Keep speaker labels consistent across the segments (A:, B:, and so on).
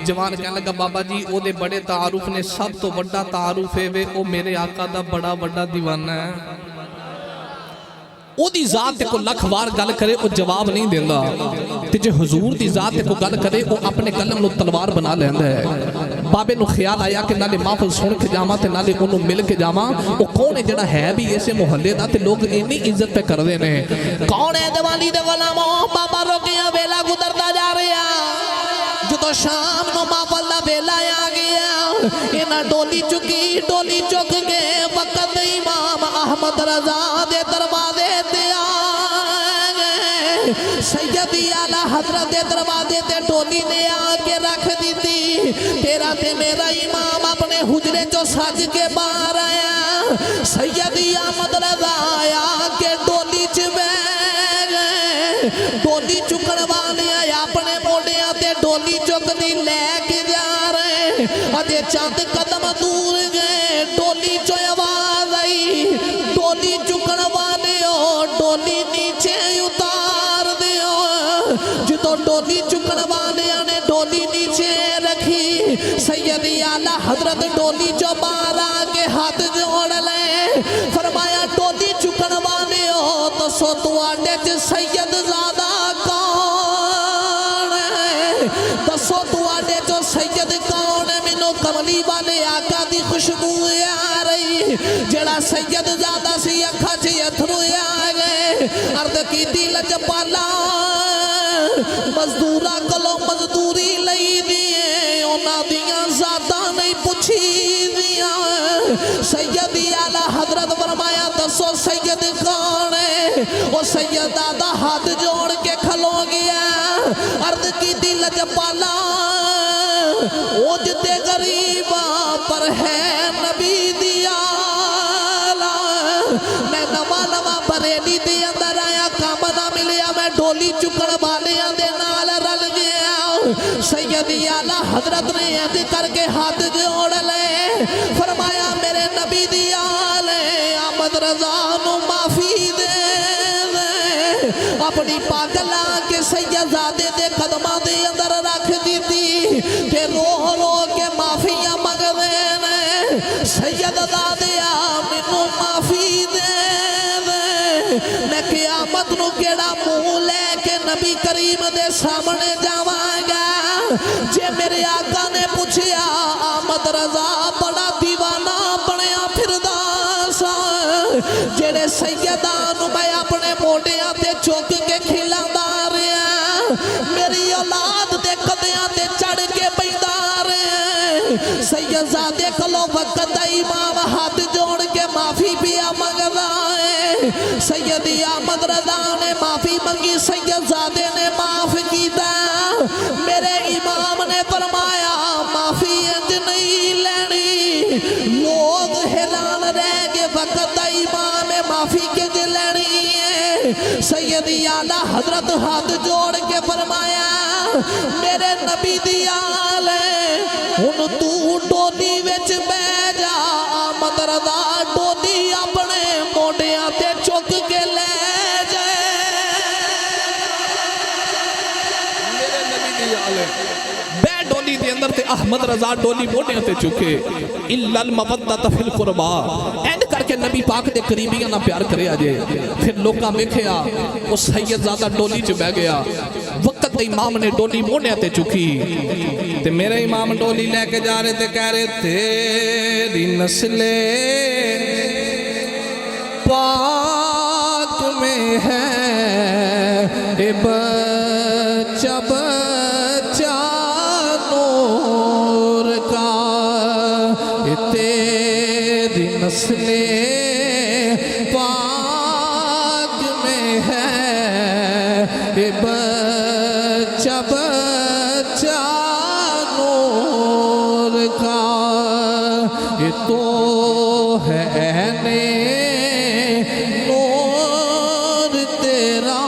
A: जवान कहने लगा बाबा जी ओदे बड़े तारुफ ने, सब तो बड़ा तारुफ है वे ओ मेरे आका दा बड़ा बड़ा दीवाना है। ओदी जात को लख वार गल करे वो जवाब नहीं देंदा, ते जे हुजूर दी जात को गल करे वो अपने कलम नु तलवार बना लैंदा है। बाबे नु ख्याल आया कि नाले महफिल सुन के जावां ते नाले ओनू मिल के जावां। वो कौन है जेड़ा है भी इसे मोहल्ले दा ते लोग इन्नी इज्जत पे करदे ने? कौन है दिवाली दे गुलामों? बाबा रोकिया वेला गुजरदा जा रहा, जो शाम नु महफिल दा वेला आ गया। इन्हां डोली चुक के वक्त इमाम अहमद रजा दे दरवाजे सैयदी आला हजरत दे दरवाजे ते डोली ने आके रख दी थी। तेरा ते मेरा इमाम अपने हुजरे चो सज के बाहर आया। सैयदी अहमद रजा आके डोली च बैठ गए। डोली चुकन वाले अपने मोढ़ियां ते डोली चुकनी लैके जा रहे। अजे चंद कदम दूर गए डोली चो आवाज आई, डोली चुकन वाले डोली नीचे उतार दियो। जो डोली चुकन वाले ने डोली नीचे रखी, सैयदी आला हजरत डोली चो बाहर आके हाथ जोड़ ले। फरमाया डोली चुकन वाले हो तो सो तुआडे च सैयद ज़ादा कौन है? दसो तुआडे चो सैयद कौन है? मैनू कमली वाले आका दी खुशबू आ रही, जेड़ा सैयद ज़ादा सी अखा च अथरू आ गए। अर्द की दिल लजपाला मजदूरा कोलों मजदूरी लई दिए, उन्हां दियां ज़ादा नहीं पुछी दिया। सैयदी आला हजरत फरमाया दसो सैयद कौन है? वो सैयद दादा हाथ जोड़ के खलो गया। अर्द की दिल लजपाला ओजते गरीबा पर है नबी दिया। मैं नवा नवा बरेली दे अंदर आया, काम ना मिलिया, मैं डोली चुकन वालियां दे नाल रल गया। सैयदी आला हजरत ने इंज करके हाथ जोड़ ले। फरमाया मेरे नबी दी आल अहमद रजा नू माफी दे दे। अपनी पग ला के सैयदजादे दे कदमां दे अंदर रख दी थी, ते रो रो के माफियां मंगदे ने। सैयदजादे मैनू माफी दे। मैं क़यामत नू केड़ा मुंह लेके नबी करीम दे सामने जावांगा? जे मेरे आका ने पूछया अहमद रजा बड़ा दीवाना बनया फिरदा सा, जेड़े सैयदा नू मैं अपने मोढ़ियां ते चुक के खिलांदा रहा, मेरी औलाद दे कदियां ते चढ़ के पैदा रहा। सैयदजादे कोलों वक्त दा इमाम हाथ जोड़ के माफी पिया मंगदा है। सैयदी अहमद रजा ने माफी मंगी, सैयदजादे ने माफ किया। मेरे इमाम ने फरमाया माफी इंज नहीं लेनी। लोग हैरान रह गए, वक्त दा इमाम माफी किंज लेनी है? सैयदी आला हजरत हाथ जोड़ के फरमाया मेरे नबी दी आल हुन तू डोली विच बह जा। अहमद रजा डोली अपने मोढ़ियां ते चुक के ले जाए। मेरे नबी दी आल बह डोली दे अंदर ते अहमद रजा डोली मोढ़ियां ते चुके। इल्लल मवद्दत फिल कुरबा, एंड करके नबी पाक दे करीबियां ना प्यार करे अजे। फिर लोकां वेखिया वो सैयदजादा डोली च बह गया। वक्त इमाम ने डोली मोढ़ियां ते चुकी, ते मेरे इमाम डोली लेके जा रहे थे, कह रहे तेरी नस्ले पाक में है ए बच्चा बच्चा नूर का। तेरी नस्ले पाक में है ए बच्चा बच्चा नूर का। ये तो है ने नूर तेरा,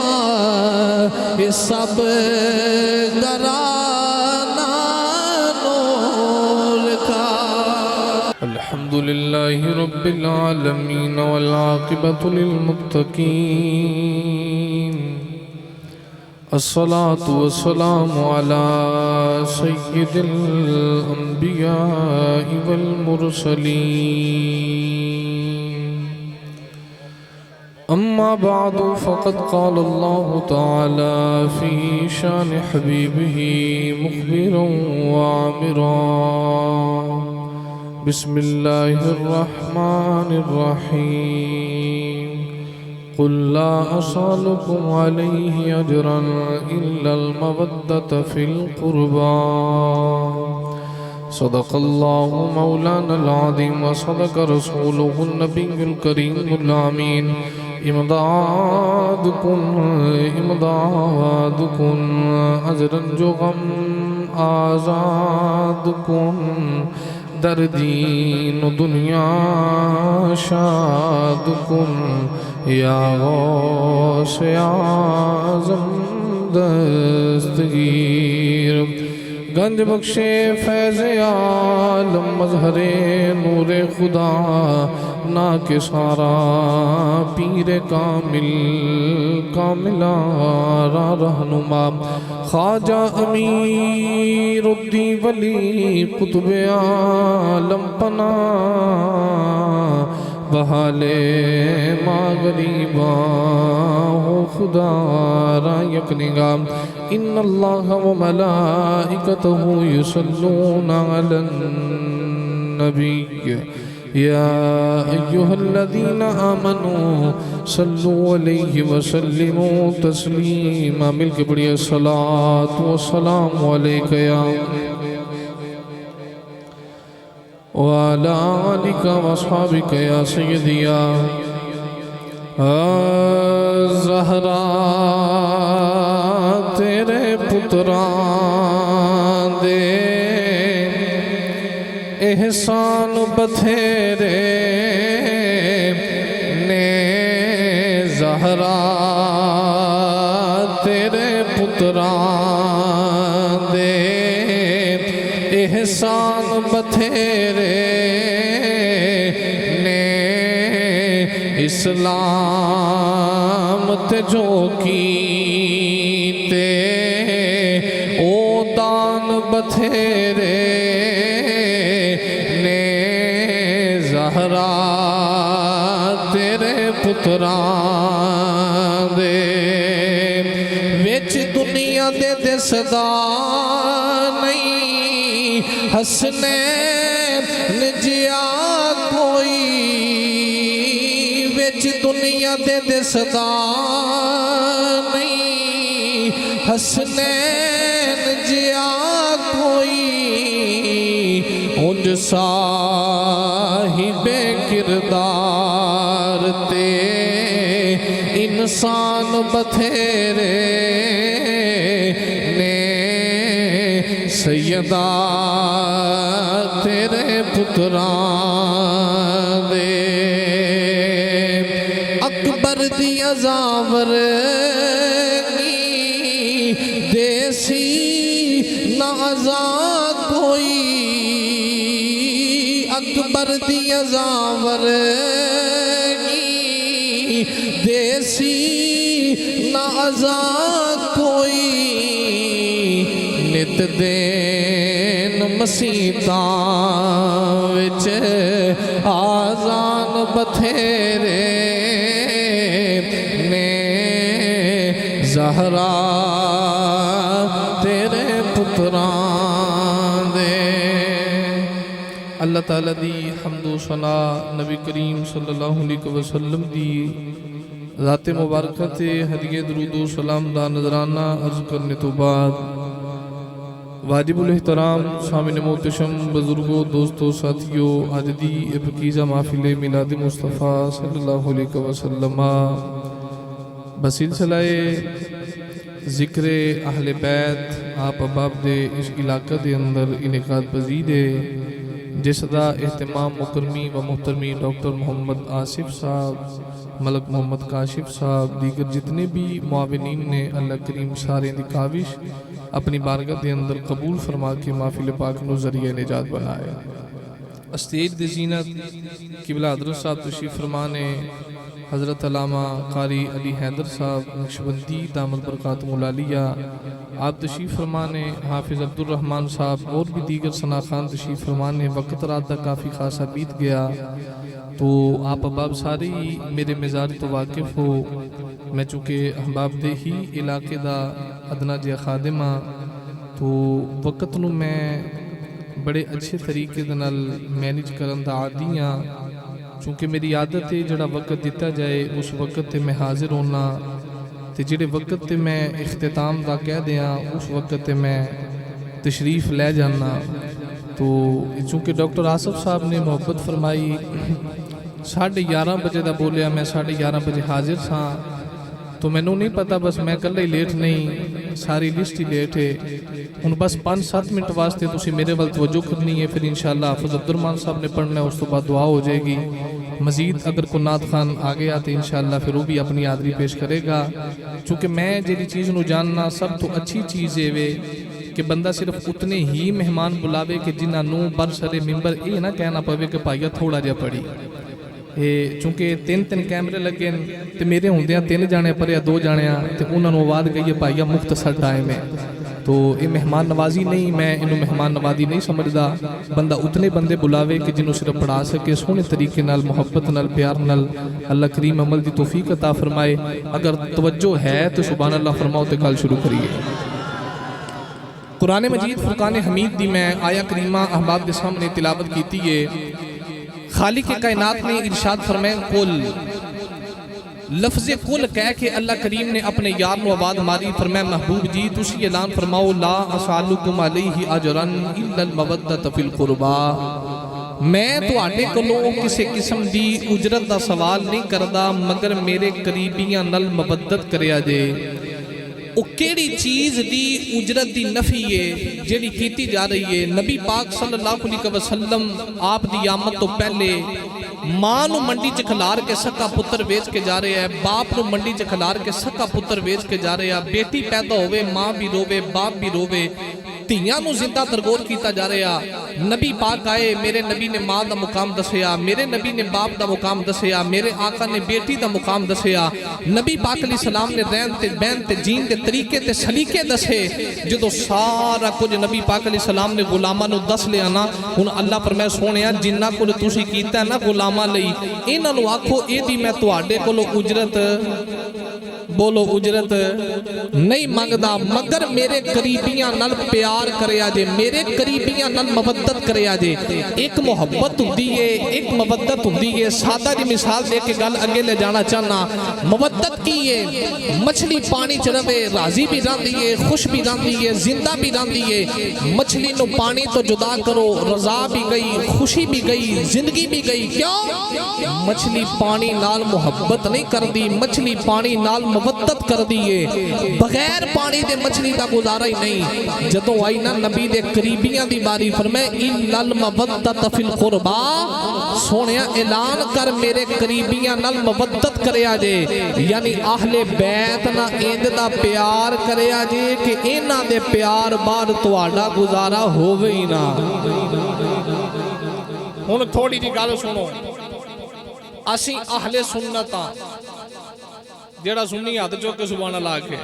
A: ये सब घराना नूर का। अल्हम्दुलिल्लाहि रब्बिल आलमीन वल आक़िबतु लिल मुत्तक़ीन।
B: अस्सलातु वस्सलामु अला सय्यिदिल अंबियाइ वल मुरसलीन अम्मा बादु फ़क़द क़ाल अल्लाहु तआला फ़ी शान हबीबिही मुख़बिरन व आमिरन बिस्मिल्लाहिर रहमानिर रहीम क़ुल ला असअलुकुम अलैहि अजरन इल्लल मवद्दत फ़िल क़ुरबा सदक़ल्लाहु मौलानल अज़ीम व सदक़ रसूलुहुन नबियुल करीमुल अमीन इमदादुकुम अजरन जो गम आज़ादुकुम दर दीन दुनिया शादुकुम या गौसे आज़म दस्तगीर गंज बख्शे फैज़ आलम मज़हरे नूरे खुदा ना के सारा पीर कामिला रहनुमा ख्वाजा अमीरुद्दीन वली कुतुब आलम पना बहाले मागरीबा हो खुदा रा यकनिगा इन्नल्लाह व मलाइकतहु युसल्लूना अलन नबी या अय्युहल्लज़ीना आमनू सल्लु अलैहि व सल्लिमू तस्लीमा मिलके पढ़िए सलातु व सलामु अलैका या व अला आलिका व अस्हाबिका या सय्यदी या ज़हरा तेरे पुत्रां दे एहसान बथेरे ने ज़हरा तेरे पुत्रां दे एहसान बथेरे ने इस्लाम ते जो कीते ओ दान बथेरे ने ज़हरा तेरे पुत्रां दे विच दुनिया दे दिसदा नहीं हसनैन जिया कोई विच दुनिया दे दिसदा नहीं हसनैन जिया कोई उंज साहिबे किरदार ते इंसान बथेरे ने सैयदा तेरे पुत्रां दे अकबर दी अज़ावर देसी नाज़ा कोई अकबर दी अज़ावर देसी नाज़ा कोई नित देन मसीतां विच आज़ान बथेरे ने ज़हरा तेरे पुत्रां दे अल्लाह ताला दी हम्दो सना नबी करीम सल्लल्लाहु अलैहि वसल्लम दी ज़ाते मुबारक ते हदिये दरूदो सलाम दा नजराना अर्ज करने तो बाद वाजिबुल एहतराम सामिन मोहतशम बुजुर्गों दोस्तों साथियों आज दी फकीज़ा महफिल मिलाद मुस्तफ़ा सल्लल्लाहु अलैहि वसल्लम बसिलसिलाए ज़िक्र अहले बैत आप अबाब दे इस इलाके दे अंदर इनेकाद पजीद है जिसदा एहतमाम मुकरमी व मुहतरमी डॉक्टर मोहम्मद आसिफ साहब मलक मोहम्मद काशिफ साहब दीगर जितने भी मुआविनीन ने अल्लाह करीम सारे दी काविश अपनी बारगाह के अंदर कबूल फरमा के महफिल पाक नो ज़रिए निजात बनाया। स्टेज दी ज़ीनत किबला हज़रत साहब तशरीफ फरमा ने हज़रत अल्लामा कारी अली हैदर साहब नक्शबंदी दामद बरकात मुलालिया आप तशरीफ़ फरमाने, हाफिज़ अब्दुर्रहमान साहब और भी दीगर सनाखान तशरीफ़ फरमाने। वक्त रात का काफ़ी खासा बीत गया, तो आप अहबाब सारे ही मेरे मिजाज तो वाकिफ़ हो। मैं चूँकि अहबाब दे ही इलाके दा अदना जिहा खादिम हाँ, तो वक्त नूं मैं बड़े अच्छे तरीके दे नाल मैनेज करन दा आदी हाँ। चूँकि मेरी आदत है जड़ा वक्त दिता जाए उस वक्त ते मैं हाजिर होना, तो जिहड़े वक्त ते मैं इख्तिताम दा कह दियाँ उस वक्त ते मैं तशरीफ़ लै जाना। तो चूँकि डॉक्टर आसफ साहब ने मुहब्बत फरमाई 11:30 बजे का बोलिया, मैं 11:30 बजे हाजिर सा, तो मैनू नहीं पता बस मैं कल्ला ही लेट नहीं, सारी लिस्ट ही लेट है। हुण बस 5-7 मिनट वास्ते तुसीं मेरे वाल तवज्जो करनी है, फिर इंशाअल्लाह हाफिज़ अब्दुर्रहमान साहब ने पढ़ना है, उस तो बाद दुआ हो जाएगी। मज़ीद अगर कोई नात खान आ गया तो इंशाअल्लाह फिर वो भी अपनी हाज़री पेश करेगा। चूँकि मैं जिहड़ी चीज़ नूं जानना सब तो अच्छी चीज़ है वे कि बंदा सिर्फ उतने ही मेहमान बुलावे कि जिन्हां नूं बरसरे मिंबर ये ना कहना पवे कि भाईया थोड़ा जिहा पढ़ी। चूँकि 3 कैमरे लगे तो मेरे होंदियां 3 जाने पर या 2 जाने तो उन्होंने आवाज़ गई है भाईया मुख्तसर टाइम है। तो ये मेहमान नवाजी नहीं, मैं इन्हों मेहमान नवाजी नहीं समझदा। बंदा उतने बंदे बुलावे कि जिन्हों सिर्फ पढ़ा सके, सोहने तरीके नाल मुहब्बत नाल प्यार नाल। अल्लाह करीम अमल की तौफीक अता फरमाए। अगर तवज्जो है तो सुभान अल्लाह फरमाओ तो कल शुरू करिए। कुरान मजीद फुरकान हमीद दी मैं आया करीमा अहबाब के सामने तिलावत की है। खालिक कायनात ने इरशाद फरमाया कुल, लफ्ज़ कुल कह के अल्लाह करीम ने अपने यार नूं आवाज़ मारी, फरमाया महबूब जी तुसी ऐलान फरमाओ ला असअलुकुम अलैहि अजरन इल्लल मवद्दत फिल कुरबा। मैं तुहाडे कोलों किसी किस्म की उजरत का सवाल नहीं करदा, मगर मेरे करीबियां नाल मवद्दत करिया जे। वो केड़ी चीज़ दी उजरत दी नफी है जिहड़ी कीती जा रही है। नबी पाक सल्लल्लाहु अलैहि वसल्लम आप दी आमद तो पहले मां नूं मंडी च खिलार के सक्का पुत्र वेच के जा रहे हैं, बाप नूं मंडी च खिलार के सक्का पुत्र वेच के जा रहे हैं। बेटी पैदा होवे मां भी रोवे बाप भी रोवे, ਧੀਆਂ ਨੂੰ जिंदा दरगोर किया जा रहा। नबी पाक आए, मेरे नबी ने माँ का मुकाम दसिया, मेरे नबी ने बाप का मुकाम दसिया, मेरे आका ने बेटी का मुकाम दसिया। नबी पाक अलैहि सलाम ने रहन ते बहन ते जीन के तरीके ते सलीके दसे। जो सारा कुछ नबी पाक अलैहि सलाम ने गुलामां नूं दस लिया ना, हुण अल्लाह फरमाए सोहणिया जिन्ना कुल तुसीं कीता ना गुलामां लई, इन्हां नूं आखो इहदी मैं तुहाडे कोलों उजरत, बोलो उजरत नहीं मंगदा, मगर मेरे करीबियां नाल प्यार करिया जे, मेरे करीबियां नाल मवद्दत करिया जे। एक मुहब्बत हुंदी है, एक मवद्दत हुंदी है। सादा जी मिसाल दे के गल अगे ले जाना चाहना। मवद्दत की है, मछली पानी च रवे राजी भी रहंदी है, खुश भी रहंदी है, जिंदा भी रहंदी है। मछली नूं पानी तो जुदा करो, रजा भी गई, खुशी भी गई, जिंदगी भी गई। क्यों? मछली पानी नाल मुहब्बत नहीं करदी, मछली पानी नाल मवद्दत कर दी है। बगैर पानी दे मछली का गुजारा ही नहीं। जदों आई ना नबी दे करीबियां दी बारी, फरमाए इन्नल मवद्दत फिल कुरबा, सोहणिया ऐलान कर मेरे करीबियां नाल मवद्दत करया जे, यानी अहले बैत ना इंज दा प्यार करया जे कि इन्हां दे प्यार बाद तुहाडा गुजारा होवे ही ना। हुण थोड़ी जी गल सुनो, असीं अहले सुन्नत आ, जेड़ा सुन्नी हथ चुक के सुभान अल्लाह आखे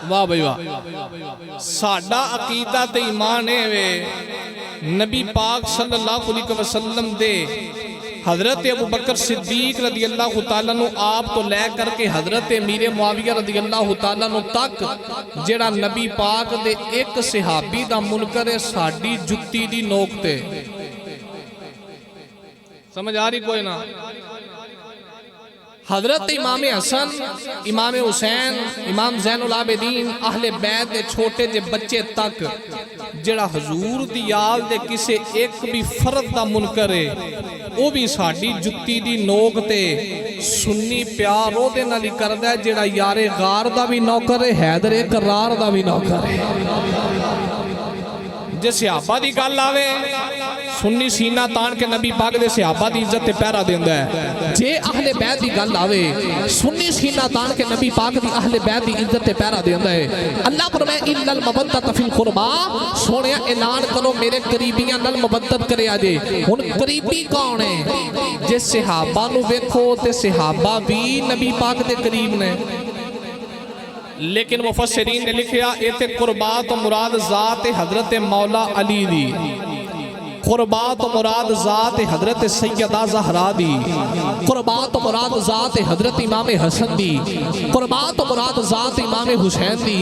B: वाह भाई वाह। साडा अकीदा ते ईमान है वे नबी पाक सल्लल्लाहु अलैहि वसल्लम दे हजरत अबू बकर सिद्दीक रदी अल्लाह तआला नु आप तो लै करके हजरत अमीर मुआविया रदी अल्लाह तआला नु तक, जेड़ा नबी पाक दे एक सहाबी दा मुनकर है साडी जुत्ती दी नोक ते। समझ आ रही कोई ना? हजरत इमाम हसन, इमाम हुसैन, इमाम ज़ैनुल आबिदीन, अहले बैत के छोटे जे बच्चे तक, जेड़ा हजूर दी आल दे किसे एक भी फर्द दा मुनकर है वो भी साडी जुत्ती दी नोक ते। सुन्नी प्यार ओदे नाल ही करदा है जेड़ा यारे गार दा भी नौकर है, हैदर करार दा भी नौकर है। जे सहाबा दी गल आवे सुन्नी सीना तान के नबी पाक दे सहाबा दी इज्जत ते पहरा देंदा है। जे अहले बैत दी गल आवे सुन्नी सीना तान के नबी पाक दी अहले बैत दी इज्जत ते पहरा देंदा है। अल्लाह फरमाए इन्नल मवद्दत फिल कुरबा, सोनिया ऐलान करो मेरे करीबियां नाल मुवद्दत करया जे। हुन करीबी कौन है? जे सहाबा नु वेखो ते सहाबा भी नबी पाक दे करीब ने, लेकिन मुफस्सिरीन ने लिखा इत्थे कुर्बा तो मुराद ज़ात हज़रत मौला अली दी, कुर्बा तो मुराद ज़ात हज़रत सैयदा ज़हरा दी, कुर्बा तो मुराद ज़ात हज़रत इमाम हसन दी, कुर्बा तो मुराद ज़ात इमाम हुसैन दी।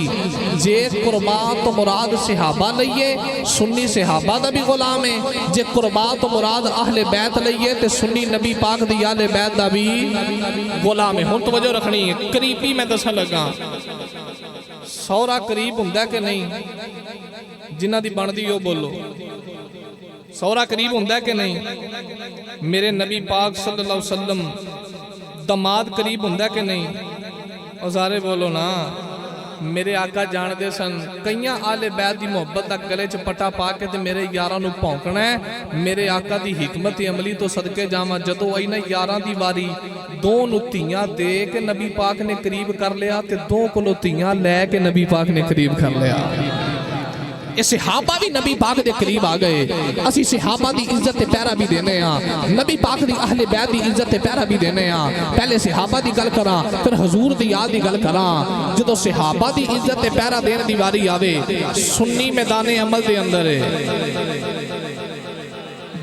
B: जे कुर्बा तो मुराद सहाबा लईए सुन्नी सहाबा दा भी गुलाम है, जे कुर्बा तो मुराद अहले बैत लईए ते सुन्नी नबी पाक दी अहले बैत दा भी गुलाम है। हुण तवज्जो रखनी है, करीबी मैं दसन लगा सौरा करीब हुंदा कि नहीं? जिन्हां दी बनदी ओ बोलो, सौरा करीब हुंदा कि नहीं? मेरे नबी पाक सल्लल्लाहु अलैहि वसल्लम दमाद करीब हुंदा कि नहीं? और सारे बोलो ना। मेरे आका जानते सन कईयां आले बैत की मुहब्बत का गले च पट्टा पा के ते मेरे यारां नूं भौंकना है। मेरे आका की हिकमत अमली तो सदके जावां, जदों आई ना यारां दी वारी दो नूं धीआं दे के नबी पाक ने करीब कर लिया ते दो कोलों धीआं लै के नबी पाक ने करीब कर लिया। ये सहाबा भी नबी पाक दे करीब आ गए। असी सहाबा दी इज्जत ते पैरा भी देने आ, नबी पाक दी अहले बैत दी इज्जत ते पैरा भी देने आ। पहले सहाबा दी गल करा फिर हजूर दी याद दी गल करा। जदों सहाबा दी इज्जत ते पैरा देने दी वारी आवे सुन्नी मैदाने अमल दे अंदर है।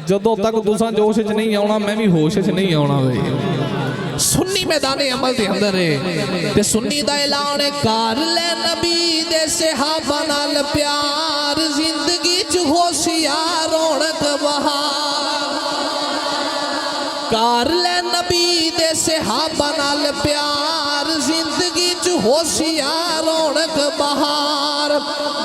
B: जदों तक तुसां जोश च नहीं आउणा मैं भी होश च नहीं आउणा वे। सुन्नी मैदाने अमल दे अंदर है ते सुन्नी दा ऐलान कर ले नबी दे सहाबा नाल प्यार, जिंदगी च होशियार रौनक बहार। कर ले नबी दे सहाबा नाल प्यार, जिंदगी च होशियार रौनक बहार।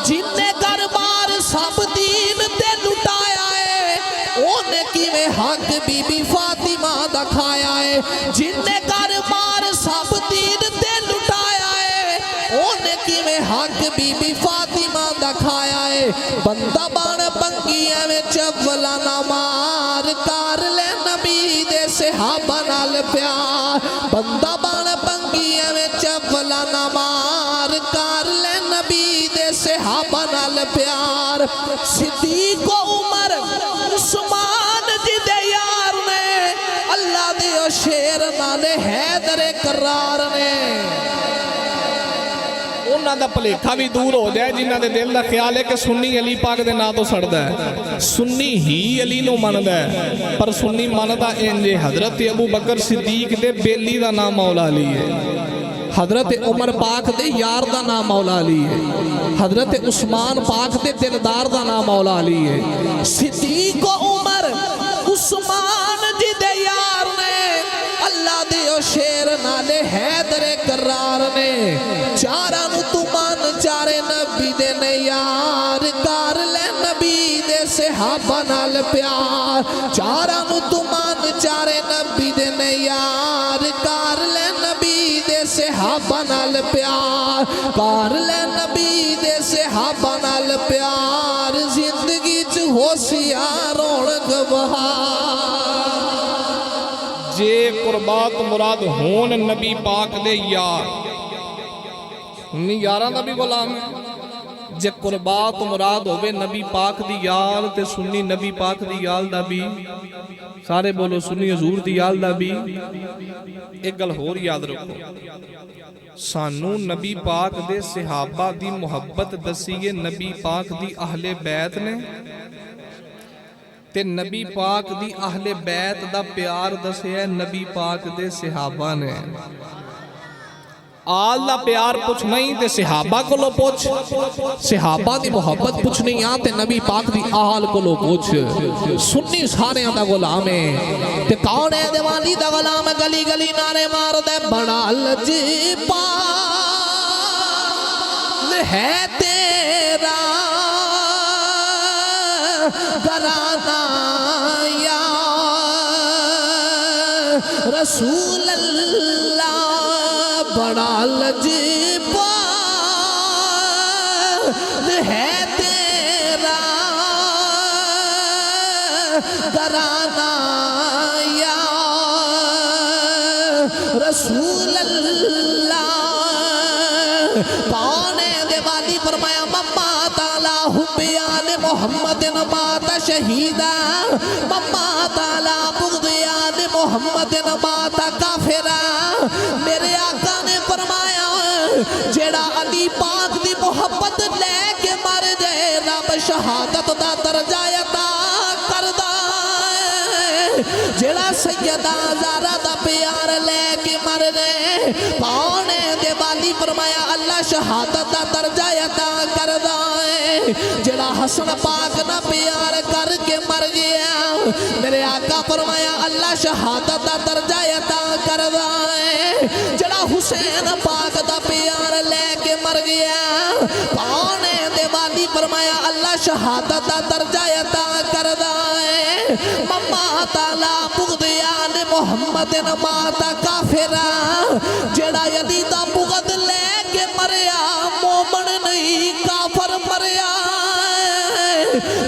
B: जिन्ने घर बार सब दीन ते लुटाया है, ओने किवें हक बीबी फातिमा दा खाया है। जिन्ने घर बार सब दीन ते लुटाया है, ओने किवें हक बीबी फातिमा दा खाया है। बंदा बन पंगियां विच अव्वला ना मार, कर ले नबी दे सहाबा नाल प्यार। बंदा बन पंगियां विच अव्वला ना मार, कर ले नबी दे सहाबा नाल प्यार। सिद्दीक उमर उस्मान जी दे यार ने, अल्लाह दे ओ शेर नाले हैदर करार ने। उन्हां दा भलेखा भी दूर हो जाए जिन्हां दे दिल दा ख्याल है कि सुन्नी अली पाक दे नां तो सड़दा है। सुन्नी ही अली नूं मनदा है, पर सुन्नी मनदा इंज हजरत अबू बकर सिद्दीक दे बेली दा नाम मौला अली है, हजरत उमर पाक दे यार दा नाम मौला अली है, हजरत उस्मान पाक दे दिलदार दा नाम मौला अली है। सिद्दीक उमर उस्मान जी दे यार ने, अल्लाह दे ओ शेर नाले हैदर करार ने। चारां नूं तू मन चारे नबी दे ने यार, कर ले नबी दे सहाबा नाल प्यार। चारां नूं तू मन चारे नबी दे ने यार, कर ले नबी दे सहाबा नाल प्यार। कर ले नबी दे सहाबा नाल प्यार, जिंदगी च होशियार रौनक बहार। जे कुर्बात मुराद होन नबी पाक दे यार, सुन्नी यारां दा भी गुलाम है। जे कुर्बात मुराद होवे नबी पाक दी यार ते सुन्नी नबी पाक दी याल दा भी, सारे बोलो सुन्नी हजूर दी याल दा भी। एक गल होर याद रखो, सानू नबी पाक दे सहाबा दी मुहब्बत दसीए नबी पाक दी अहले बैत ने, ते नबी पाक दी अहले बैत दा प्यार दसिया नबी पाक दे सहाबा ने। आल दा प्यार पुछना ही ते सहाबा कोलों पुछ, सहाबा दी मुहब्बत पुछनी आ ते नबी पाक दी आल कोलों पुछ। सुन्नी सारे दा गुलाम है ते कौन है दीवानी दा गुलाम, गली गली नारे मार दे बड़ा लजपाल है तेरा घराना या रसूल अल्लाह। बड़ा लजपाल है तेरा
A: घराना या रसूल अल्लाह। कौन है दिवाली फरमाया मम्मा ताला हुब्बियान मोहम्मद माता शहीदा, मम्मा ताला बुग़्दियान मोहम्मद माता काफिरा। मेरे आका ने फरमाया जेड़ा अली पाक दी मोहब्बत लेके मर जाए रब शहादत दा दर्जा अता करदा है। जेड़ा सैयदा ज़हरा दा प्यार लेके मर जाए कौन है दिवाली फरमाया अल्लाह शहादत दा दर्जा अता करदा है। जेड़ा हसन पाक ना प्यार करके मर गया मेरे आका फरमाया अल्लाह शहादत दा दर्जा अता करदा है। जेड़ा हुसैन पाक दा प्यार लेके मर गया कौन है दिवाली फरमाया अल्लाह शहादत दा दर्जा अता करदा है। मम्मा ताला बुग़्दियान मोहम्मद माता काफिरा। जेड़ा अली दा बुग़्द लेके मरिया मोमन नहीं काफर मरिया।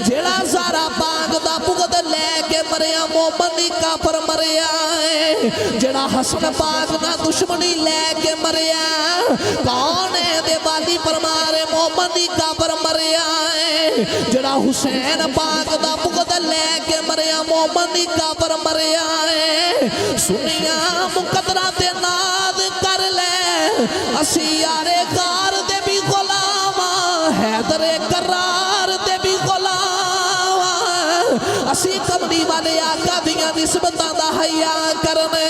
A: जेड़ा ज़हरा पाक दा बुग़्द लेके मरिया मोमन नहीं काफर मरिया। जेड़ा हसन पाक ना दुश्मनी लेके मरिया कौन है दिवाली फरमा रे मोमन नहीं काफर मरिया। जेड़ा हुसैन पाक दा बुग़्द लेके मरिया मोमन नहीं काफर मरिया। सुनिया मुकद्दरा ते नाद कर ले असी यारे कार दे भी गुलाम हैदरे करार दे भी गुलाम। असी कमली वाले आका दियां निस्बतां दा हया करने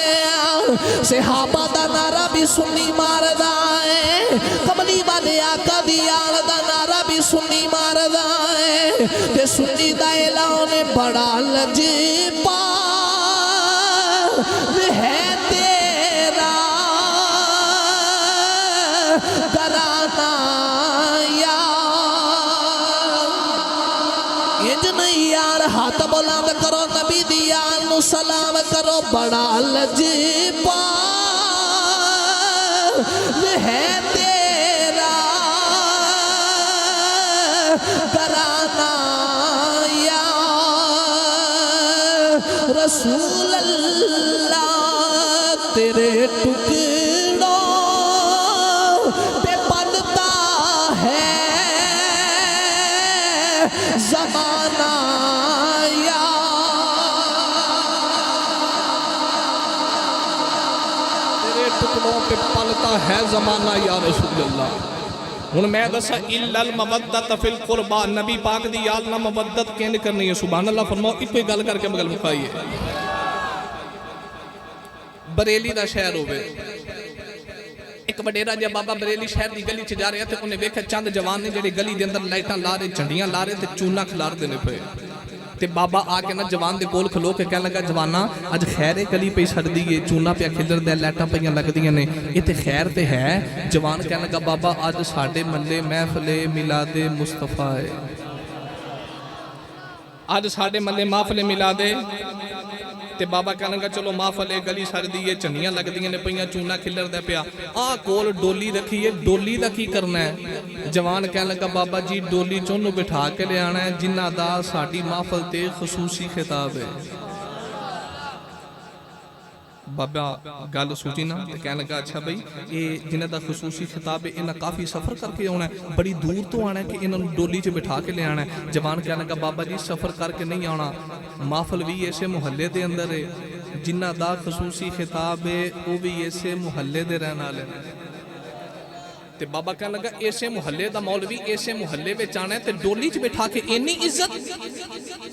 A: सहाबा दा नारा भी सुन्नी मारदा है। कमली वाले आका दी यार दा नारा भी सुन्नी मारदा है। ते सुन्नी दा ऐलान बड़ा लजीबा है तेरा घराना या। इंज नहीं यार हाथ बुलंद करो नबी दी यार नु सलाम करो बड़ा लजीबा है तेरा घराना या रसूल अल्लाह। तेरे टुकड़ों पे पलता है ज़माना या।
C: तेरे टुकड़ों पे पलता है ज़माना या रसूल अल्लाह। हुण मैं दसा इल्लल मवद्दत फिल कुर्बा नबी पाक दी याद ना मवद्दत किंज करनी है। सुभान अल्लाह फरमाओ इको ही गल करके मगल मुकाइए। बरेली दा शहर होवे एक वडेरा जिहा बाबा बरेली शहर की गली च जा रहा तो उन्हें वेख्या चंद जवान ने जेडे गली के अंदर लाइटां ला रहे झंडियां ला रहे ते चूना खिलारदे ने पे। ते बाबा आके ना जवान दे कोल खलो के कहन लगा जवाना अज खैर है गली पई छड्डी है चूना पिया खिलरदा लाइटां पईयां लगदियां ने ये ते खैर ते है। जवान कहन लगा बाबा अज साडे महल्ले महफिले मिलादे मुस्तफा है। अज साडे महल्ले महफिले मिलादे ते बाबा कहन लगा चलो महफिल गली छड्डी है झंडियां लगदियां ने पईयां चूना खिलरदा पिया आ कोल डोली रखी है डोली दा की करना है। जवान कहन लगा बाबा जी डोली च ओनू बिठा के ले आना है जिन्हां दा साडी महफिल ते खसूसी खिताब है। बाबा गल सोची ना तो कह लगा अच्छा बई ये जिन्हों का खसूसी खिताब है इन्हें काफ़ी सफ़र करके आना है बड़ी दूर तो आना है कि इन्होंने डोली च बिठा के ले आना है। जवान कह लगा बाबा जी सफ़र करके नहीं आना महफिल भी इसे मुहल्ले के अंदर है जिन्हों का खसूसी खिताब है वो भी इसे मुहल्ले के रहने वाले हैं। ते बाबा कह लगा इसे मुहल्ले का मौलवी इसे मुहल्ले में आना है तो डोली च बिठा के इन्नी इज्जत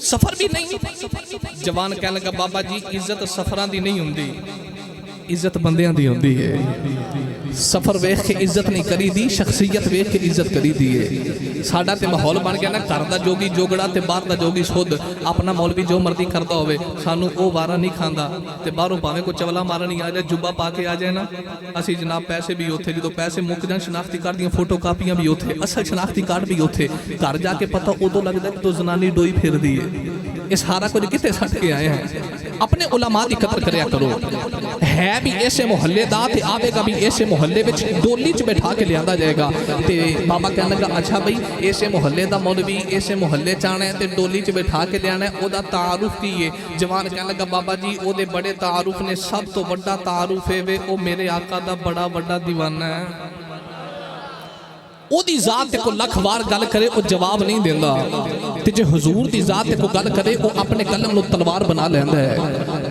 C: सफर भी नहीं। जवान कह लगा बाबा जी इज्जत सफर की नहीं होंगी इज्जत बंदियां दी होंदी है। सफर वेख के इज्जत नहीं करी दी शख्सियत वेख के इज्जत करी दी है। साडा ते माहौल बन गया ना घर दा जोगी जोगड़ा ते बाहर दा जोगी खुद अपना मौलवी जो मर्जी करता होवे सानू वो वारा नहीं खांदा ते बाहरों भावें कोई चवला मारन आ जाए जुब्बा पा के आ जाए ना असी जनाब पैसे भी उत्थे जो पैसे मुक जान शनाख्ती कार्ड दी फोटो कापियां भी उत्थे असल शनाख्ती कार्ड भी उत्थे घर जाके पता उदों लगदा कि तो जनानी डोई फिरदी है। ये सारा कुछ कितने छट के आए हैं। अपने उलमा की कदर करया करो। है भी ऐसे मुहल्ले दा ते आवेगा भी ऐसे मुहल्ले विच डोली च बैठा के लिया जाएगा। ते बाबा कहने लगा अच्छा बई ऐसे मुहल्ले का मौलवी ऐसे मुहल्ले च आना है ते डोली च बैठा के लिया है, ओदा तारुफ की है। जवान कहने लगा बाबा जी ओदे बड़े तारुफ ने, सब तो बड़ा तारुफ है वे ओ मेरे आका दा बड़ा बड़ा दीवाना है। ओदी जात को लख वार गल करे वो जवाब नहीं देंदा, ते जे हुजूर दी जात को गल करे वो अपने कलम नु तलवार बना लैंदा है।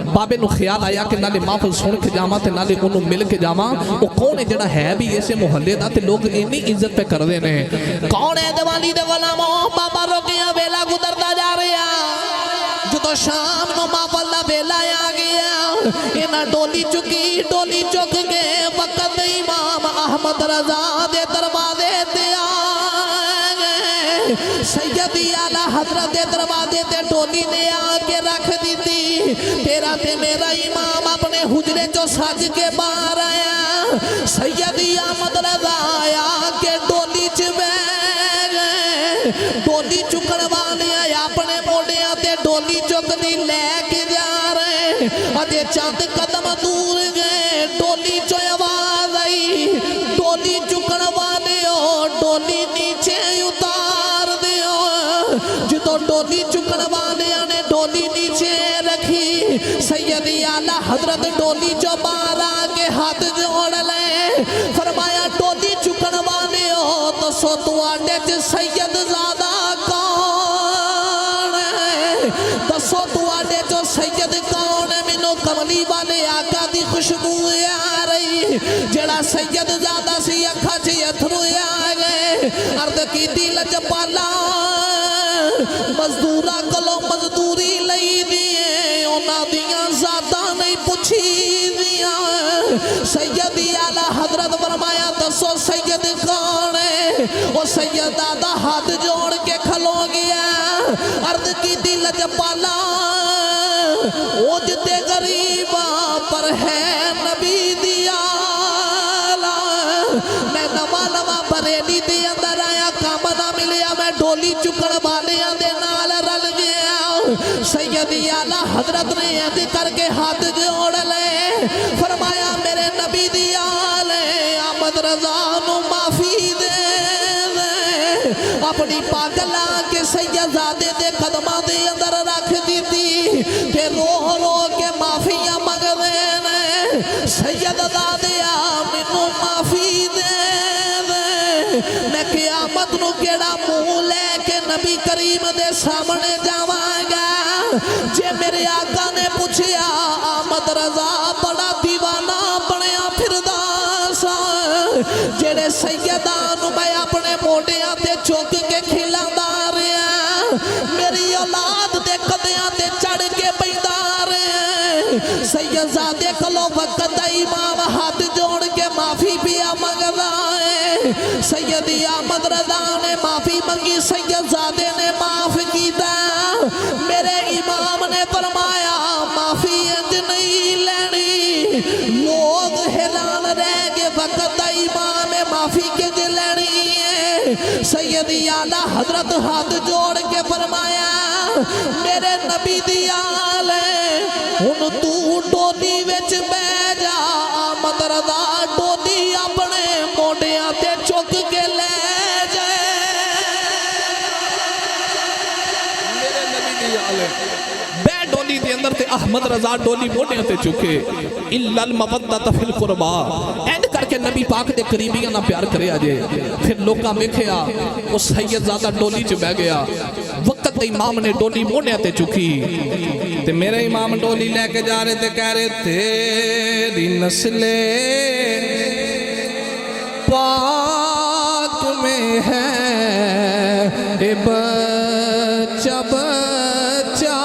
C: बाबे नु ख्याल आया कि नाले महफिल सुन के जावां ते नाले ओनू मिल के जावां। वो कौन है जेड़ा है भी ऐसे मुहल्ले दा ते लोग इन्नी इज्जत पे करदे ने।
A: कौन है दिवाली दे गुलामो बाबा रोकिया वेला गुजरदा जा रहा। जो शाम नु महफिल दा वेला आ गया, इन्हां डोली चुक के वक्त इमाम अहमद रजा दे दरवाजे ते आ गए। सैयदी आला हजरत दे दरवाजे ते डोली ने आके रख दी। तेरा ते मेरा इमाम अपने हुजरे चो सज के बाहर आया। सैयदी अहमद रजा आया के डोली च बैठ गए। डोली चुकन वाले अपने मोढ़ियां ते डोली चुकनी लैके जा रहे। अजे चंद कदम दूर गए डोली चो आवाज आई, डोली चुकन वाले डोली नीचे उतार दियो। जो डोली चुकन वाले ने डोली नीचे रखी, सैयदी आला हजरत डोली चो बाहर आके हाथ जोड़ ले। फरमाया डोली चुकन वाले दसो तुहाडे च सैयद ज़ादा कौन है? दसो तुहाडे चो सैयद कौन है? मैनू कमली वाले आका दी खुशबू आ रही। जेड़ा सैयद ज़ादा सी अखा च अथरू आ गए। अर्द कीती लजपाला मजदूरा कोलों मजदूरी लई दिए, उन्हां दियां ज़ादा नहीं पुछी दिया। सैयदी आला हजरत फरमाया दसो सैयद कौन है? वो सैयद दादा हाथ जोड़ के खलो गया। अर्द की दिल लजपाला ओ जिते गरीबा पर है नबी दिया। मैं नवा बरेली दे अंदर आया, काम ना मिलिया, मैं डोली चुकन वालियां दे नाल रल गया। सैयदी आला हजरत ने ऐसे करके हाथ जोड़ ले। फरमाया मेरे नबी दी आले अहमद रजा नू माफी दे। अपनी पग ला के सैयदजादे दे कदमां दे अंदर रख दी ते रो रो के माफियां मंगदे ने। सैयदजादे मैनू माफी दे। मैं क़यामत नू केड़ा मुंह लेके नबी करीम दे सामने जावांगा। जे मेरे आका ने पूछया अहमद रजा बड़ा दीवाना बनया फिरदा सा, जेड़े सैयदां नू मैं अपने मोढियां ते चुक के खिलांदा रहा, मेरी औलाद दे कदियां ते चढ़ के बैठा रहा। सैयदजादे कोलों वक्त दा इमाम हाथ जोड़ के माफी पिया मंगदा है। सैयदी अहमद रजा ने माफी मंगी, सैयदजादे ने माफ किया। मेरे इमाम ने फरमाया माफी इंज नहीं लेनी। लोग हैरान रह गए, वक्त दा इमाम है माफी किंज लेनी है। सैयदी आला हजरत हाथ जोड़ के फरमाया मेरे नबी दी आल हुन तू डोली विच बह जा। अहमद रजा डोली अपने मोढियां ते चुक के ले जाए।
C: मेरे नबी दी आल बै डोली दे अंदर ते अहमद रजा डोली मोढियां ते चुके। इल्लल मवद्दत फिल कुरबा एंड करके नबी पाक दे करीबियां ना प्यार करे अजे। फिर लोकां वेखिया वो सैयदजादा डोली च बह गया। वक्त इमाम ने डोली मोढियां ते चुकी ते मेरे इमाम डोली लेके जा रहे थे, कह रहे तेरी नस्ले पाक में है ए बच्चा बच्चा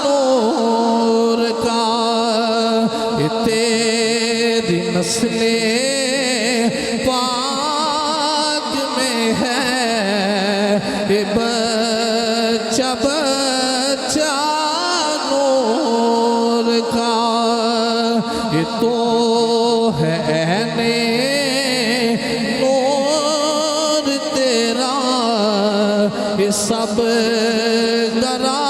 C: नूर का। ए तेरी नस्ले पाक में है ए बच्चा बच्चा नूर का। ये तो है ने नूर तेरा, ये सब गरा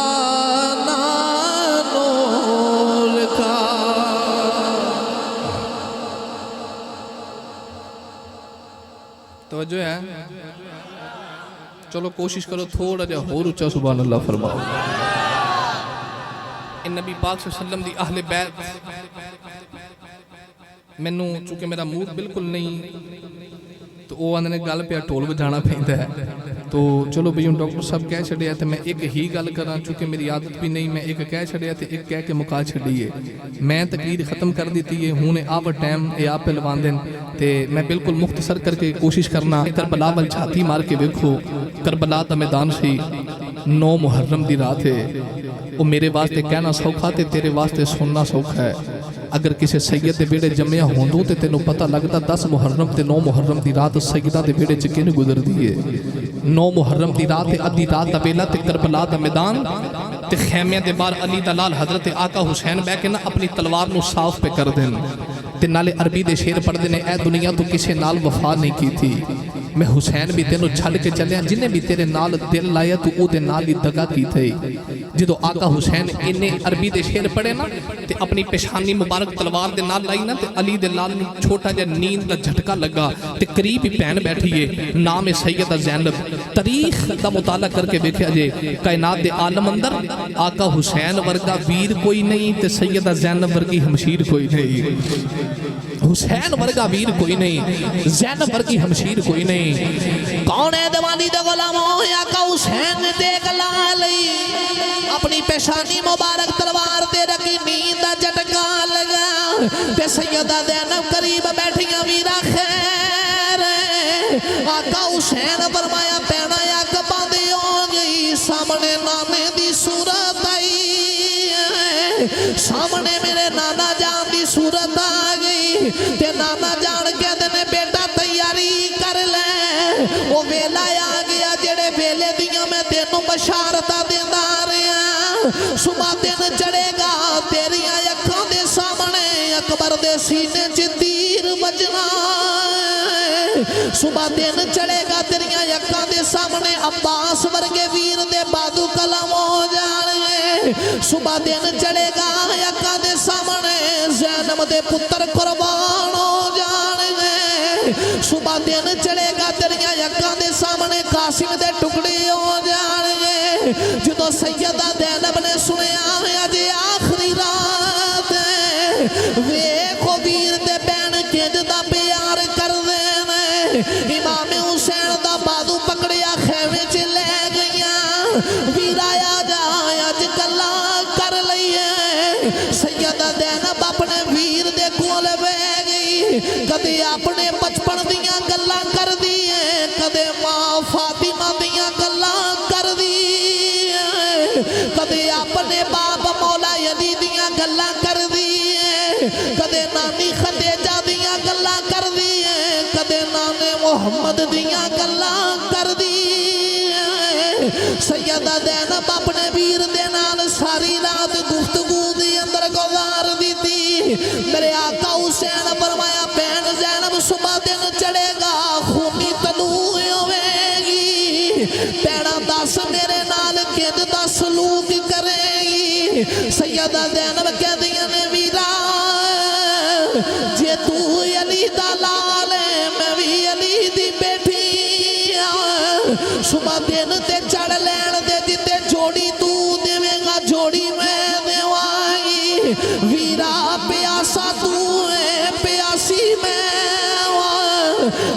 C: चलो कोशिश करो थोड़ा जिहा होर उच्चा सुभान अल्लाह फरमाओ। नबी पाक सल्लल्लाहु अलैहि वसल्लम दी अहले बैत मैनू चूंकि मेरा मूड बिल्कुल नहीं तो वो आंदे ने गल पिया ढोल बजाना पैंदा है तो चलो बई डॉक्टर साहब कह छड़िया तो मैं एक ही गल करा चूंकि मेरी आदत भी नहीं मैं एक कह छड़िया तो एक कह के मुका छड़ीए मैं तकरीर खत्म कर दी है हूँ आप टाइम ये आप लवांदे तो मैं बिल्कुल मुख्तसर करके कोशिश करना। करबला वल छाती मार के वेखो करबला दा मैदान सी 9 मुहर्रम दी रात है वो मेरे वास्ते कहना सौखा ते तेरे वास्ते सुनना सौखा है। अगर किसी सैयद के बेड़े जम्मिया होंदो तो तेनों पता लगता 10 मुहर्रम ते 9 मुहर्रम की रात सैयदा के बेड़े च किन गुजरती है। 9 मुहर्रम की रात अद्धी रात का वेला ते करबला का मैदान ते खैमिया के बाहर अली दा लाल हजरत आका हुसैन बह के ना अपनी तलवार नूं साफ पे कर देन ते नाले अरबी दे शेर पढ़ते ने ए दुनिया तो किसी नाल वफा नहीं की थी मैं हुसैन भी तेनों छड़ के चलिया जिन्हें भी तेरे नाल दिल लाया तू ओदे नाल ही दगा की थी। जो आका हुसैन इन्ने अरबी दे शेर पढ़े ना ते अपनी पेशानी मुबारक तलवार दे नाल लाई ना ते अली दे लाल नूं छोटा जिहा नींद दा झटका लगा ते करीब ही भैन बैठी है नाम है सैयदा ज़ैनब। तारीख दा मुताला करके देखा जे कायनात दे आलम अंदर आका हुसैन वर्गा वीर कोई नहीं ते सैयदा ज़ैनब वर्गी हमशीर कोई नहीं। हुसैन वर्गा वीर कोई नहीं ज़ैनब वर्गी हमशीर कोई नहीं।
A: कौन है दीवानी दे गुलामो आका हुसैन दे गला लई अपनी पेशानी मुबारक तलवार ते रखी नींद दा झटका लगा ते सैयदा ज़ैनब करीब बैठियां वीरा खैर आका हुसैन फरमाया पैना अग बंद हो गई सामने नाने दी सूरत आई सामने मेरे नाना जान दी सूरत आ गई ते नाना जान कहते ने बेटा तैयारी कर ले वो वेला आ गया जेड़े वेले दियां मैं तेनों बशारता देंदा रहा सुबह दिन चढ़ेगा तेरिया अखां दे सामने अकबर दे सीने च तीर बजना सुबह दिन चढ़ेगा तेरिया अखां दे सामने अब्बास वर्गे वीर दे बाजू कलम हो जाएंगे सुबह दिन चढ़ेगा अखां दे सामने ज़ैनब दे पुत्र कुर्बान हो जाएंगे सुबह दिन चढ़ेगा तेरिया अखां दे सामने कासिम दे टुकड़े हो जाएंगे। जो सैयदा ज़ैनब ने सुनिया अज आखिरी रात वेखो वीर दे बैन किंज दा प्यार कर देने इमाम हुसैन दा बाजू पकड़िया खेमे च ले गईया वीराया जा अज गल्ला कर लईए। सैयदा ज़ैनब अपने वीर दे कोल बह गई कदे अपने बचपन दियां गल्लां कर दी कदे मां फातिमा दियां गल्लां कर दी कदे अपने बाप मौला अली दियां गल्लां कर दी कदे नानी खदीजा दियां गल्लां कर दी कदे नाने मुहम्मद दियां गल्लां कर दी। सैयदा ज़ैनब अपने वीर दे नाल सारी रात गुफ्तगू दे अंदर गुजार दी थी। मेरे आका हुसैन फरमाया भैन ज़ैनब सुबह दिन चढ़ेगा खूनी तलू होवेगी भैना दस मेरे नाल किंज दा सलूक करेगी। सैयदा ज़ैनब कहदियां ने वीरा जे तू अली दा लाल मैं भी अली दी बेटी सुबह दिन ते चढ़ लैन दे जिते जोड़ी तू देवेगा जोड़ी मैं देवांगी वीरा प्यासा तू है प्यासी मैं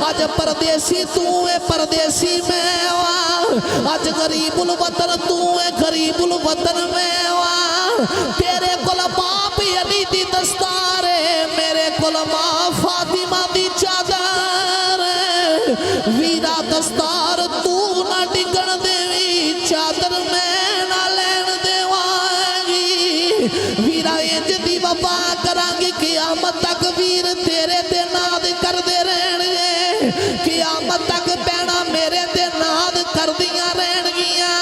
A: अज परदेसी तू है परदेसी मैं अज गरीबुल वतन तू है गरीबुल वतन मैं तेरे कोल बाप अली दी दस्तार है मेरे कोल मां फातिमा दी चादर वीरा दस्तार तू ना डिगण देवी चादर मैं ना लैन देवांगी वीरा इंज दी वफा करांगी क़यामत तक वीर तेरे ते नाद करदे रहणगे क़यामत तक भैणा मेरे ते नाद करदियां रहणगियां।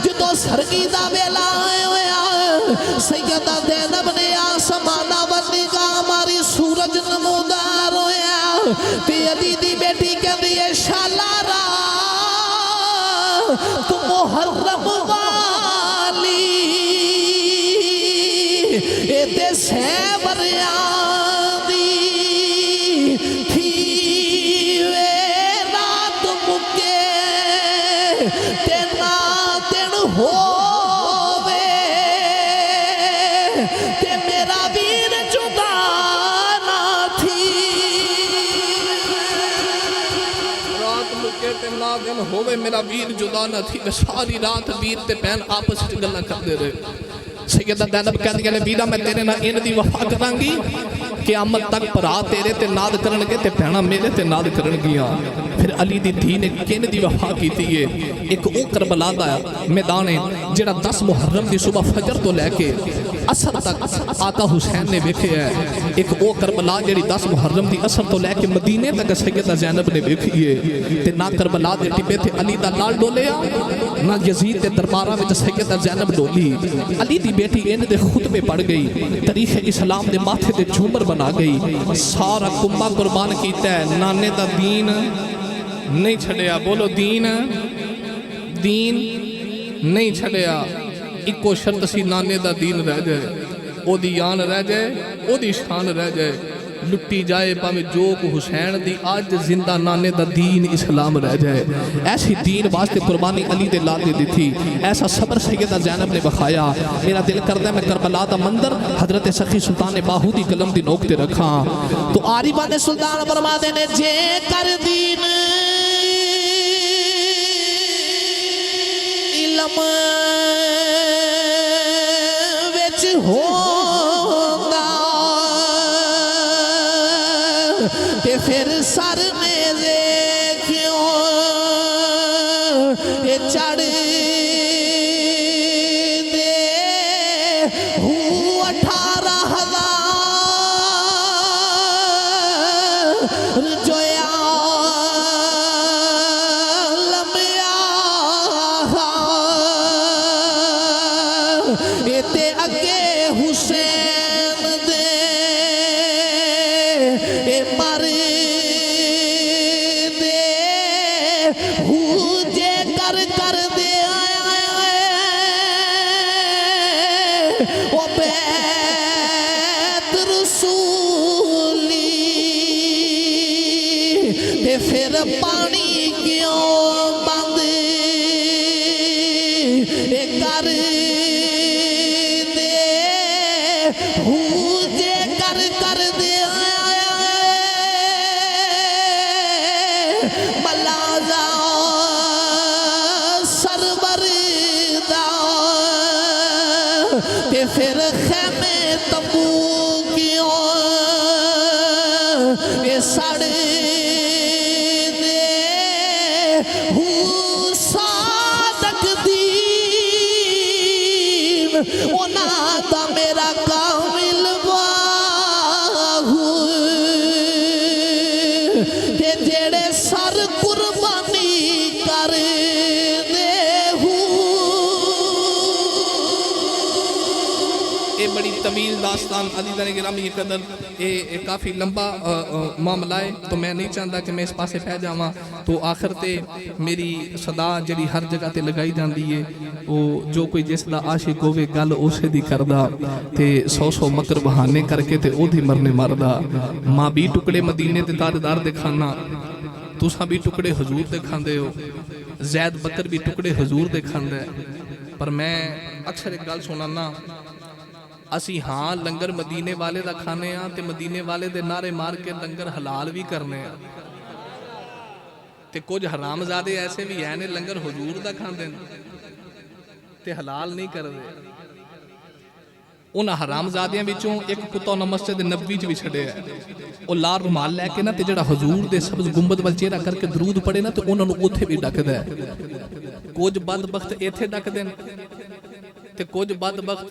A: जदों सरगी दा वेला होया सैयदा ज़ैनब ने आसमाना वल निगाह मारी सूरज नमूदार होया ते अली दी बेटी कहदी है शाला रा तू मुहर्रम वाली ए ते सहवरिया दी थी वे रात मुके
C: वाला दिन होवे मेरा वीर जुदा न थी, सारी रात वीर ते भैन आपस च गल्लां करदे रहे। सैयदा ज़ैनब कहदियां ने वीरा मैं तेरे नाल इन दी वफा करांगी क़यामत तक भरा तेरे ते नाद करनगे ते भैणां मेरे ते नाद करनगियां। फिर अली दी धी ने किन दी वफा कीती है। एक वो करबला दा मैदान है जिहड़ा 10 मुहर्रम दी सुबह फजर तो लैके असर तक आका हुसैन ने वेखे है। एक वो करबला जिहड़ी 10 मुहर्रम दी असर तो लैके मदीने तक सैयदा ज़ैनब ने वेखी है। ते ना करबला दे टिब्बे ते अली दा लाल डोलिया, ना यजीद दे दरबारां विच सैयदा ज़ैनब डोली। अली दी बेटी इन दे खुतबे पढ़ गई, तारीख इस्लाम दे माथे ते झूमर बना गई। सारा कुंबा कुर्बान कीता है, नाने दा दीन नहीं छड़िया। बोलो दीन दीन नहीं छड़िया। इको शर्त सी नाने दा दीन रह जाए, ओदी यान रह जाए, ओदी शान रह जाए। लुट्टी जाए भावें जोक हुसैन दी, अज जिंदा नाने दा दीन इस्लाम रह जाए। ऐसी दीन वास्ते कुर्बानी अली दे लाल ने दी थी। ऐसा सबर सैयदा ज़ैनब ने बखाया। मेरा दिल करदा मैं करबला दा मंदिर हजरत सखी सुल्तान बाहू दी कलम दी नोक ते रखा।
A: तो आरिफा ने सुल्तान फरमाते ने जे कर दीन इल्म विच होगा ते फिर सर में क्यों ये चढ़ दे हूँ 18,000 जोया लम्या ते अगे हुसैन दे मर दे हूँ जे कर दे ओ बैत रसूली ते फिर पानी क्यों बंद कर दे हूँ जे कर दे मलाजा सरवर दा ते फिर खैमे तंबू क्यों ये सड़ दे हूँ सादक दीन ओना दा मेरा कामिल बाहू ते जेड़े सर कुर्बानी कर दे
C: ये बड़ी तवील दास्तान अली दा गिरामी कदर ये काफ़ी लंबा मामला है। तो मैं नहीं चाहता कि मैं इस पासे पै जावां। तो आखिर ते मेरी सदा जड़ी हर जगह ते लगाई जाती है वो जो कोई जिसदा आशिक होवे गल उसे दी करदा ते 100 मकर बहाने करके ते ओदी मरने मरदा। माँ भी टुकड़े मदीने ते ताजदार दे खाना, तुसा भी टुकड़े हजूर दे खांदे हो, जैद बकर भी टुकड़े हजूर दे खांदा है। पर मैं अक्सर एक गल सुनाना, असी हाँ लंगर मदीने वाले दा खाने आ ते मदीने वाले दे नारे मार के लंगर हलाल भी करने आ। ते कुछ हरामजादे ऐसे भी है ने लंगर हजूर दा खांदे ने ते हलाल नहीं करदे। उन्हां हरामजादियां विचों एक कुत्ता उन्हां मस्जिद नबवी च भी छड़िया है। ਉਹ ਲਾਲ ਰੁਮਾਲ ਲੈ ਕੇ ਨਾ ਤੇ ਜਿਹੜਾ ਹਜ਼ੂਰ ਦੇ ਸਬਜ਼ ਗੁੰਬਦ ਵੱਲ ਚਿਹਰਾ ਕਰਕੇ ਦਰੂਦ ਪੜੇ ਨਾ ਤੇ ਉਹਨਾਂ ਨੂੰ ਉੱਥੇ ਵੀ ਡੱਕਦਾ ਹੈ। ਕੁਝ ਬਦਬਖਤ ਇੱਥੇ ਡੱਕਦੇ ਨੇ ਤੇ ਕੁਝ ਬਦਬਖਤ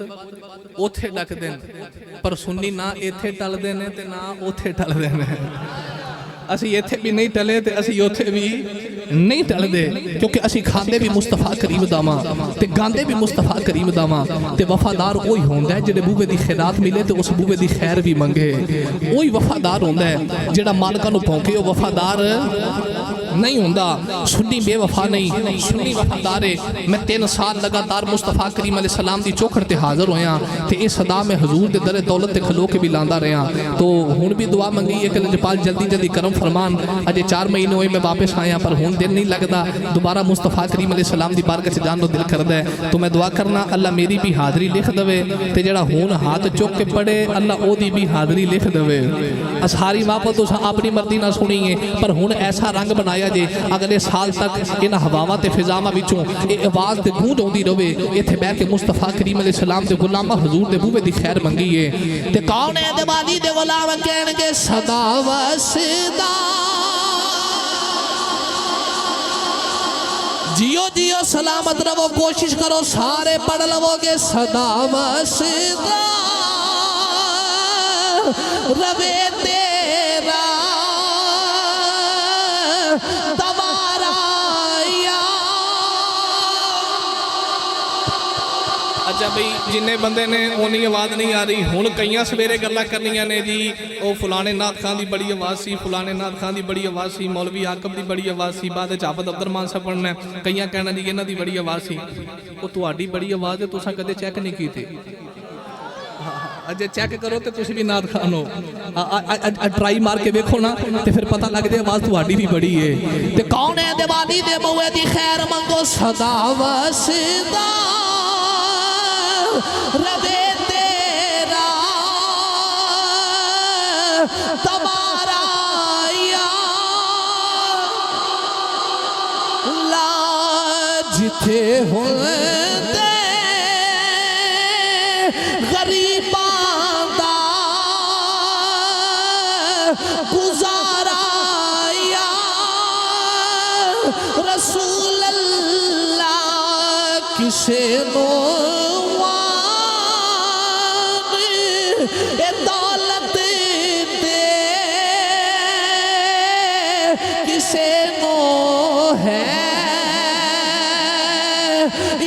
C: ਉੱਥੇ ਡੱਕਦੇ ਨੇ, ਪਰ ਸੁੰਨੀ ਨਾ ਇੱਥੇ ਟਲਦੇ ਨੇ ਤੇ ਨਾ ਉੱਥੇ ਟਲਦੇ ਨੇ। ਅਸੀਂ ਇੱਥੇ ਵੀ ਨਹੀਂ ਟਲੇ ਤੇ ਅਸੀਂ ਉੱਥੇ ਵੀ नहीं टलदे, क्योंकि असी खाते भी मुस्तफा करीम दावा ते गांदे भी मुस्तफा करीम दावा ते वफादार वही होंदा है जिहड़े बूहे दी खैरात मिले ते उस बूहे दी खैर भी मंगे। वही वफादार होंदा है जिहड़ा मालकां नूं भौंके वो वफादार नहीं होंदा। सुन्नी बेवफा नहीं, सुन्नी वफादार है। मैं 3 साल लगातार मुस्तफा करीम अलैहि सलाम दी चौखड़ ते हाज़र होया ते इस सदा में हजूर दे दरे दौलत ते खलो के भी लांदा रहा। तो हुण भी दुआ मंगी है कि लजपाल जल्दी जल्दी करम फरमान। अजे 4 महीने होए मैं वापस आया पर हुण दिल नहीं लगता। दोबारा मुस्तफा करीम अलैहि सलाम दी बारगाह च जान नो दिल करदा है। तो मैं दुआ करना अल्लाह मेरी भी हाज़री लिख दवे ते जेड़ा हुण हाथ चुक के पढ़े अल्लाह ओदी भी हाज़री लिख दवे। सारी वापस तुसां अपनी मर्जी ना सुनी है पर हुण ऐसा रंग बनाया
B: कराया जे अगले साल तक इन हवावां ते फिजावां विचों ये आवाज़ ते गूंज आउंदी रहे। इत्थे बैठ के मुस्तफा करीम अलैहि सलाम दे गुलामा हजूर दे बूहे दी खैर मंगी है।
A: ते कौन है दिवाली दे गुलाम कहणगे सदा वसदा जियो जियो सलामत रहो कोशिश करो सारे पढ़ लवोगे सदा वसदा रवे तेरा तवारा
C: अच्छा बई जिन्ने बंदे ने उन्नी आवाज़ नहीं आ रही। हुण कईयां सवेरे गल्लां करनियां ने जी वो फलाने नाथ खान की बड़ी आवाज़ सी, फलाने नाथ खान की बड़ी आवाज़ सी, मौलवी आकब की बड़ी आवाज़ सी, बाद हाफिज़ अब्दुर्रहमान साहब पढ़ना है। कईयां कहना जी इन्हां दी बड़ी आवाज़ सी। वो तुहाडी बड़ी आवाज़ है, तुसां कदे चैक नहीं की थी। अजे चैक करो तो तुसीं भी नाथ खान हो। ट्राई मार के वेखो ना तो फिर पता लग जाए आवाज़ तुहाडी भी बड़ी है।
A: ते कौन है दिवाली दे बूहे दी खैर मंगो सदा वसदा रवे तेरा तबारा या ला जिथे होंदे गरीबां दा गुजारा या रसूल अल्लाह किसे नो दौलत दे किसे नो है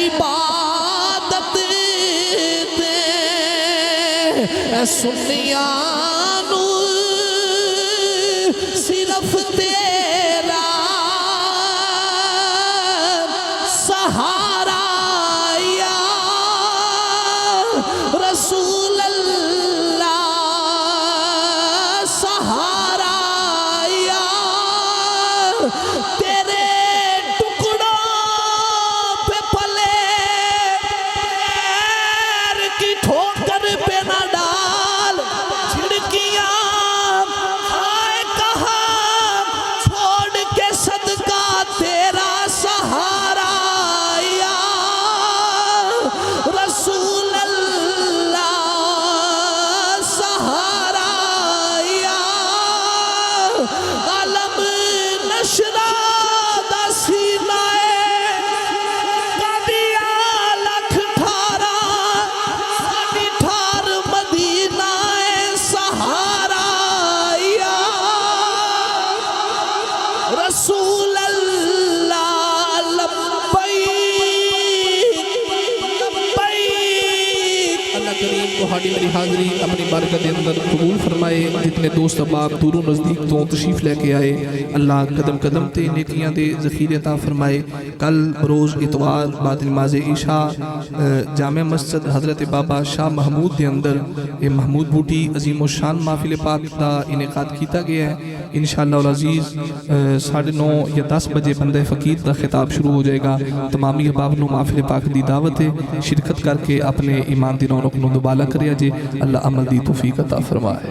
A: इबादत दे सुनिया नू सिर्फ तेरा सहारा या रसूल
B: मेरी हाज़री अपनी बरकत के अंदर कबूल फरमाए। जितने दोस्त अहबाब दूरों नज़दीक तो तशरीफ़ लेके आए अल्लाह कदम कदम ते नेकियां दे ज़ख़ीरे अता फरमाए। कल रोज़ इतवार बाद नमाज इशा जामे मस्जिद हज़रत बाबा शाह महमूद के अंदर ये महमूद बूटी अजीम शान महफिल पाक का इनेकाद किया गया है। इंशाअल्लाह अज़ीज़ 9:30 या 10 बजे बंदे फ़कीर का खिताब शुरू हो जाएगा। तमामी अहबाब नूं महफिल पाक की दावत है, शिरकत करके अपने ईमान की रौनक नूं दुबाला करे जे। अल्लाह अमल दी तौफीक अता फरमाए।